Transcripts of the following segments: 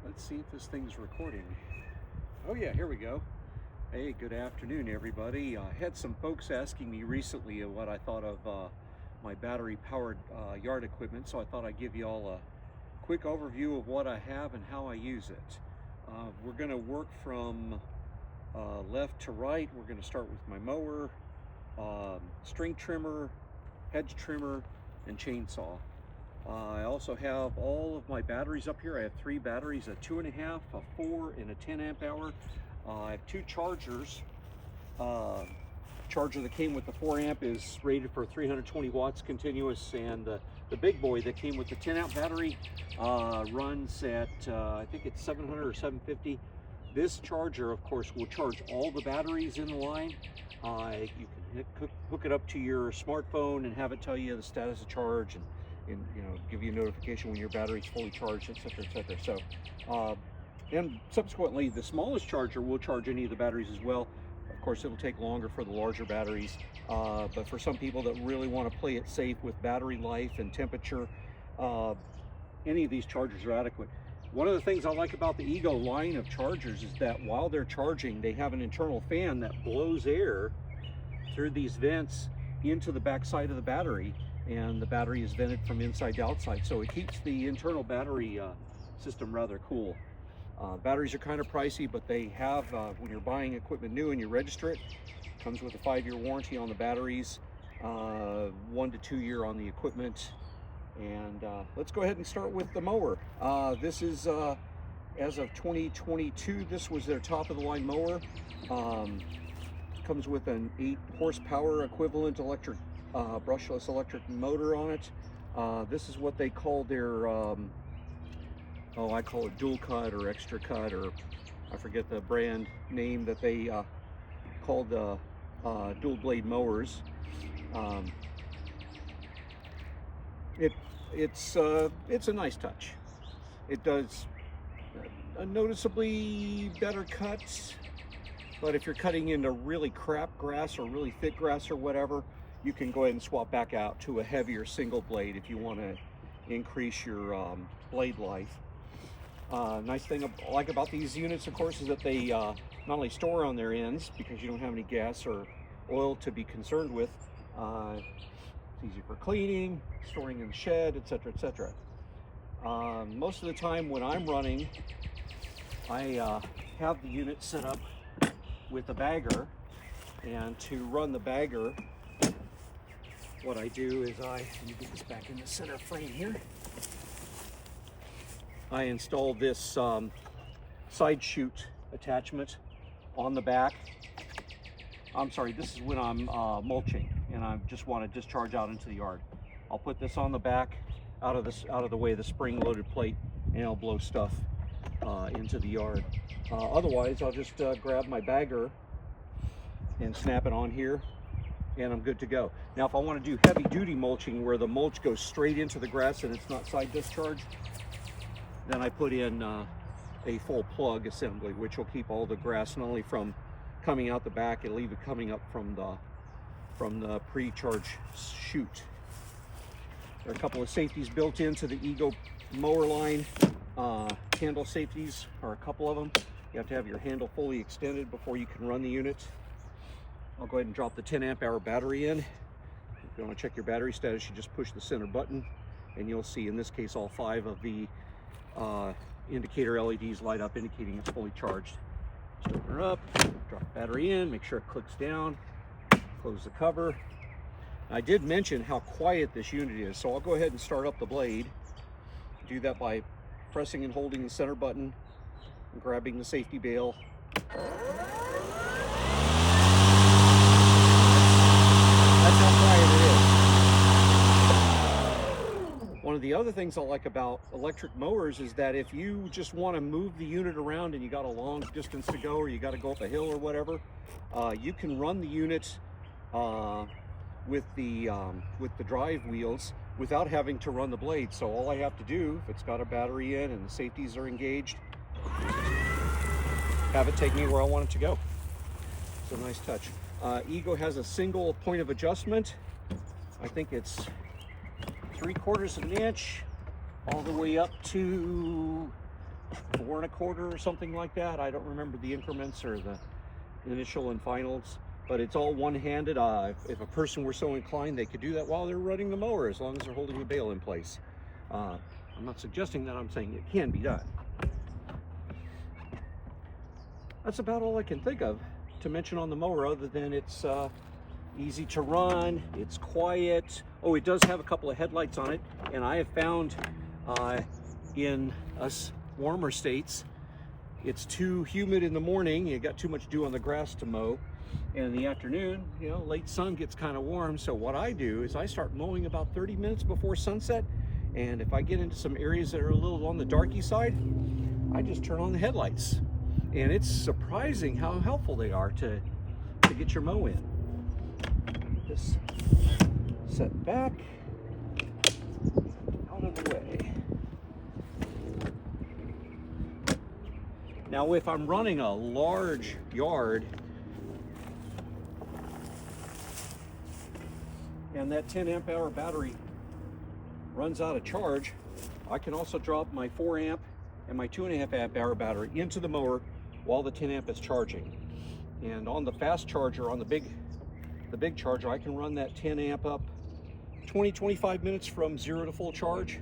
Let's see if this thing's recording. Oh yeah, here we go. Hey, good afternoon everybody. I had some folks asking me recently what I thought of my battery powered yard equipment, so I thought I'd give you all a quick overview of what I have and how I use it. We're going to work from left to right. We're going to start with my mower, string trimmer, hedge trimmer, and chainsaw. I also have all of my batteries up here. I have 3 batteries, a 2.5, a 4, and a 10 amp hour. I have 2 chargers. Charger that came with the 4 amp is rated for 320 watts continuous, and the big boy that came with the 10 amp battery runs at I think it's 700 or 750. This charger, of course, will charge all the batteries in the line. You can hook it up to your smartphone and have it tell you the status of charge, and give you a notification when your battery's fully charged, etc., etc. So and subsequently the smallest charger will charge any of the batteries as well. Of course, it'll take longer for the larger batteries, but for some people that really want to play it safe with battery life and temperature, any of these chargers are adequate. One of the things I like about the Ego line of chargers is that while they're charging, they have an internal fan that blows air through these vents into the back side of the battery, and the battery is vented from inside to outside, so it keeps the internal battery system rather cool. Batteries are kind of pricey, but they have, when you're buying equipment new and you register it, comes with a 5-year warranty on the batteries, 1 to 2 year on the equipment. And let's go ahead and start with the mower. This is as of 2022. This was their top of the line mower. Comes with an 8 horsepower equivalent electric brushless electric motor on it. This is what they call their I call it dual cut or extra cut, or I forget the brand name that they called the dual blade mowers. It's a nice touch. It does noticeably better cuts, but if you're cutting into really crap grass or really thick grass or whatever, you can go ahead and swap back out to a heavier single blade if you want to increase your blade life. Nice thing I like about these units, of course, is that they not only store on their ends because you don't have any gas or oil to be concerned with. It's easy for cleaning, storing in the shed, etc., etc. Most of the time when I'm running, I have the unit set up with a bagger, and to run the bagger, what I do is let me get this back in the center frame here. I install this side chute attachment on the back. I'm sorry, this is when I'm mulching and I just want to discharge out into the yard. I'll put this on the back, out of the way of the spring-loaded plate, and I'll blow stuff into the yard. Otherwise, I'll just grab my bagger and snap it on here, and I'm good to go. Now, if I want to do heavy-duty mulching where the mulch goes straight into the grass and it's not side discharge, then I put in a full plug assembly, which will keep all the grass not only from coming out the back, it'll even coming up from the pre-charge chute. There are a couple of safeties built into the Ego mower line. Handle safeties are a couple of them. You have to have your handle fully extended before you can run the unit. I'll go ahead and drop the 10 amp hour battery in. If you want to check your battery status, you just push the center button, and you'll see in this case all 5 of the indicator LEDs light up, indicating it's fully charged. Just open her up, drop the battery in, make sure it clicks down, close the cover. I did mention how quiet this unit is, so I'll go ahead and start up the blade. Do that by pressing and holding the center button and grabbing the safety bail. That's how quiet it is. One of the other things I like about electric mowers is that if you just want to move the unit around and you got a long distance to go, or you got to go up a hill or whatever, you can run the unit with the drive wheels without having to run the blade. So all I have to do, if it's got a battery in and the safeties are engaged, have it take me where I want it to go. It's a nice touch. Ego has a single point of adjustment. I think it's 3/4 of an inch all the way up to 4 1/4 or something like that. I don't remember the increments or the initial and finals, but it's all one-handed. If a person were so inclined, they could do that while they're running the mower, as long as they're holding the bale in place. I'm not suggesting that, I'm saying it can be done. That's about all I can think of to mention on the mower, other than it's easy to run, it's quiet. Oh, it does have a couple of headlights on it, and I have found in us warmer states, it's too humid in the morning, you got too much dew on the grass to mow, and in the afternoon, you know, late sun gets kind of warm. So what I do is I start mowing about 30 minutes before sunset, and if I get into some areas that are a little on the darky side, I just turn on the headlights, and it's surprising how helpful they are to get your mow in. Just set back, out of the way. Now, if I'm running a large yard and that 10 amp hour battery runs out of charge, I can also drop my 4 amp and my 2.5 amp hour battery into the mower while the 10 amp is charging. And on the fast charger, on the big charger, I can run that 10 amp up 20-25 minutes from 0 to full charge.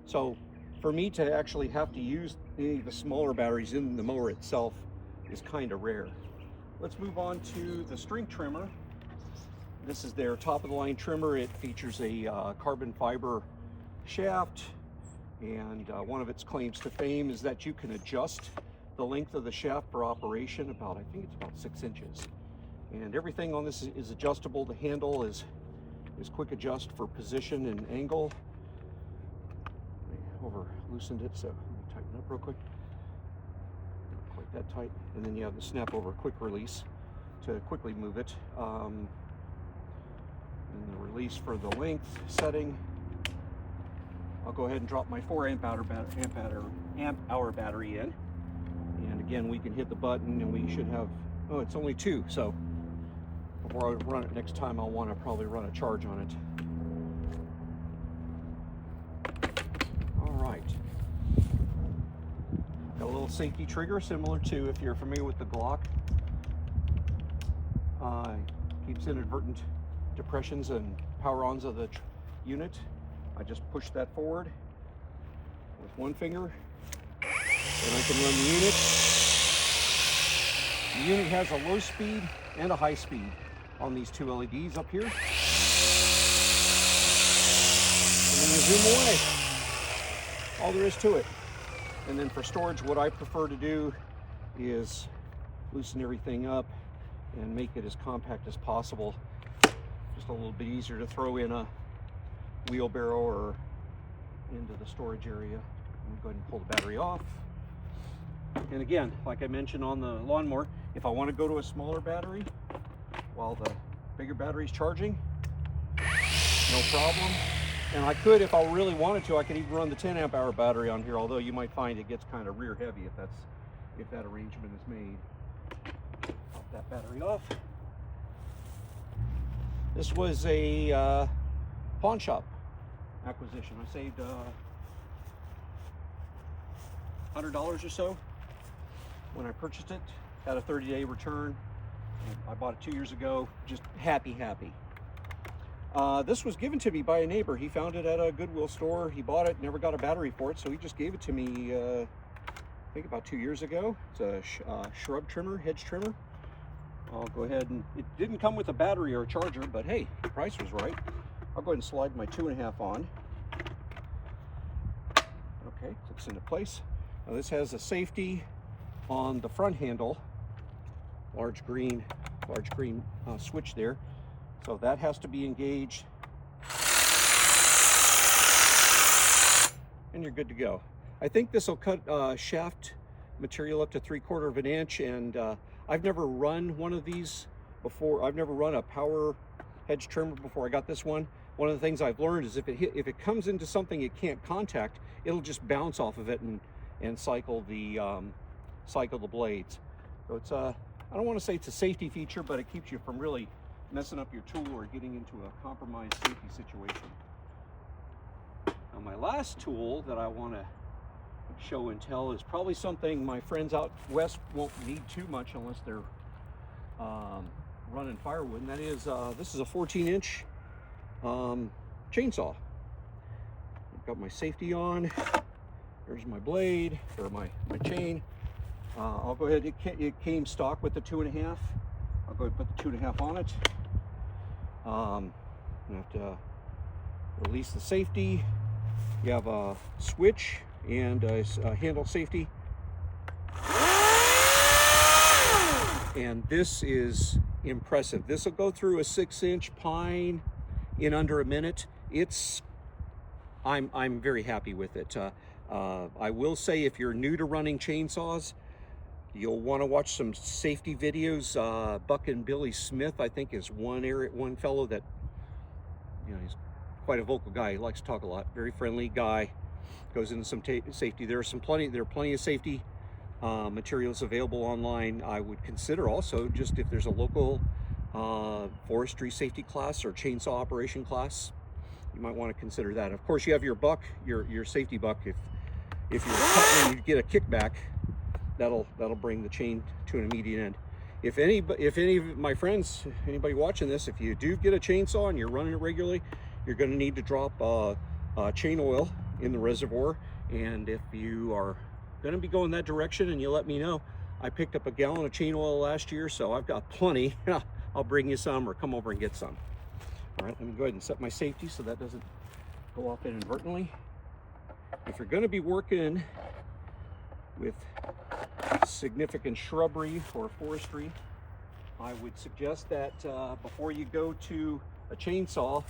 So for me to actually have to use any of the smaller batteries in the mower itself is kind of rare. Let's move on to the string trimmer. This is their top of the line trimmer. It features a carbon fiber shaft, and one of its claims to fame is that you can adjust the length of the shaft for operation about, I think it's about 6 inches. And everything on this is adjustable. The handle is quick adjust for position and angle. Over loosened it, so let me tighten up real quick. Not quite that tight. And then you have the snap over quick release to quickly move it. And the release for the length setting. I'll go ahead and drop my 4 amp hour battery in. And again, we can hit the button and we should have, oh, it's only 2. So before I run it next time, I'll want to probably run a charge on it. Got a little safety trigger similar to, if you're familiar with the Glock. Keeps inadvertent depressions and power-ons of the unit. I just push that forward with one finger, and I can run the unit. The unit has a low speed and a high speed on these 2 LEDs up here. And then you zoom away. All there is to it. And then for storage, what I prefer to do is loosen everything up and make it as compact as possible. Just a little bit easier to throw in a wheelbarrow or into the storage area. I'm going to go ahead and pull the battery off. And again, like I mentioned on the lawnmower, if I want to go to a smaller battery while the bigger battery's charging, no problem. And I could, if I really wanted to, I could even run the 10 amp hour battery on here, although you might find it gets kind of rear heavy if that arrangement is made. Pop that battery off. This was a pawn shop acquisition. I saved $100 or so when I purchased it. Had a 30-day return. I bought it 2 years ago. Just happy. This was given to me by a neighbor. He found it at a Goodwill store. He bought it, never got a battery for it, so he just gave it to me, I think about 2 years ago. It's a shrub trimmer, hedge trimmer. I'll go ahead and, it didn't come with a battery or a charger, but hey, the price was right. I'll go ahead and slide my 2.5 on. Okay, clicks into place. Now this has a safety on the front handle, large green switch there. So that has to be engaged, and you're good to go. I think this will cut shaft material up to 3/4 of an inch, and I've never run one of these before. I've never run a power hedge trimmer before I got this one. One of the things I've learned is if it comes into something it can't contact, it'll just bounce off of it and cycle the blades. So it's I don't want to say it's a safety feature, but it keeps you from really messing up your tool or getting into a compromised safety situation. Now my last tool that I want to show and tell is probably something my friends out west won't need too much unless they're running firewood, and that is this is a 14-inch chainsaw. I've got my safety on. There's my blade, or my chain. I'll go ahead, it came stock with the 2.5. I'll go ahead and put the 2.5 on it. You have to release the safety. You have a switch and a handle safety. And this is impressive. This will go through a 6-inch pine in under a minute. I'm very happy with it. I will say, if you're new to running chainsaws, you'll want to watch some safety videos. Buck and Billy Smith, I think, is one fellow that, you know, he's quite a vocal guy. He likes to talk a lot. Very friendly guy. Goes into some safety. There are plenty of safety materials available online. I would consider also, just if there's a local forestry safety class or chainsaw operation class, you might want to consider that. Of course, you have your buck, your safety buck. If you're cutting, you get a kickback, that'll bring the chain to an immediate end. If any of my friends, anybody watching this, if you do get a chainsaw and you're running it regularly, you're going to need to drop chain oil in the reservoir. And if you are going to be going that direction, and you let me know, I picked up a gallon of chain oil last year, so I've got plenty. I'll bring you some, or come over and get some. All right, let me go ahead and set my safety so that doesn't go off inadvertently. If you're going to be working with significant shrubbery or forestry, I would suggest that before you go to a chainsaw,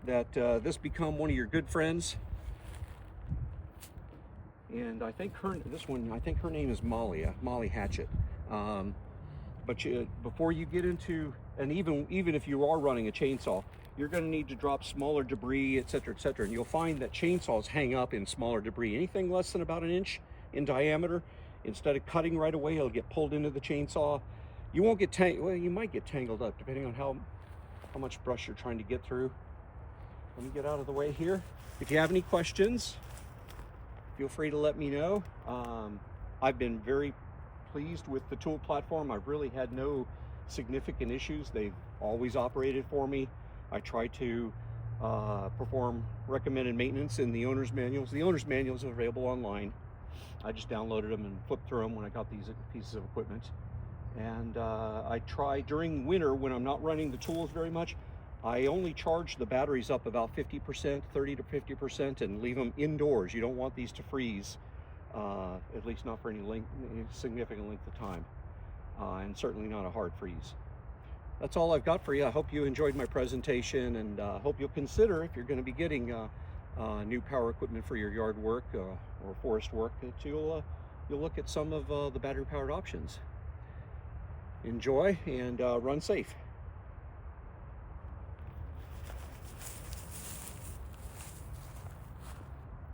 that this become one of your good friends. And I think her name is Molly, Molly Hatchet. But before you get into, and even if you are running a chainsaw, you're going to need to drop smaller debris, etc., etc. And you'll find that chainsaws hang up in smaller debris. Anything less than about 1 inch in diameter, instead of cutting right away, it'll get pulled into the chainsaw. You won't get well, you might get tangled up depending on how much brush you're trying to get through. Let me get out of the way here. If you have any questions, feel free to let me know. I've been very pleased with the tool platform. I've really had no significant issues. They've always operated for me. I try to perform recommended maintenance in the owner's manuals. The owner's manuals are available online. I just downloaded them and flipped through them when I got these pieces of equipment. And I try during winter, when I'm not running the tools very much, I only charge the batteries up about 50%, 30 to 50%, and leave them indoors. You don't want these to freeze, at least not for any significant length of time, and certainly not a hard freeze. That's all I've got for you. I hope you enjoyed my presentation, and hope you'll consider, if you're going to be getting new power equipment for your yard work or forest work, that you'll look at some of the battery-powered options. Enjoy and run safe.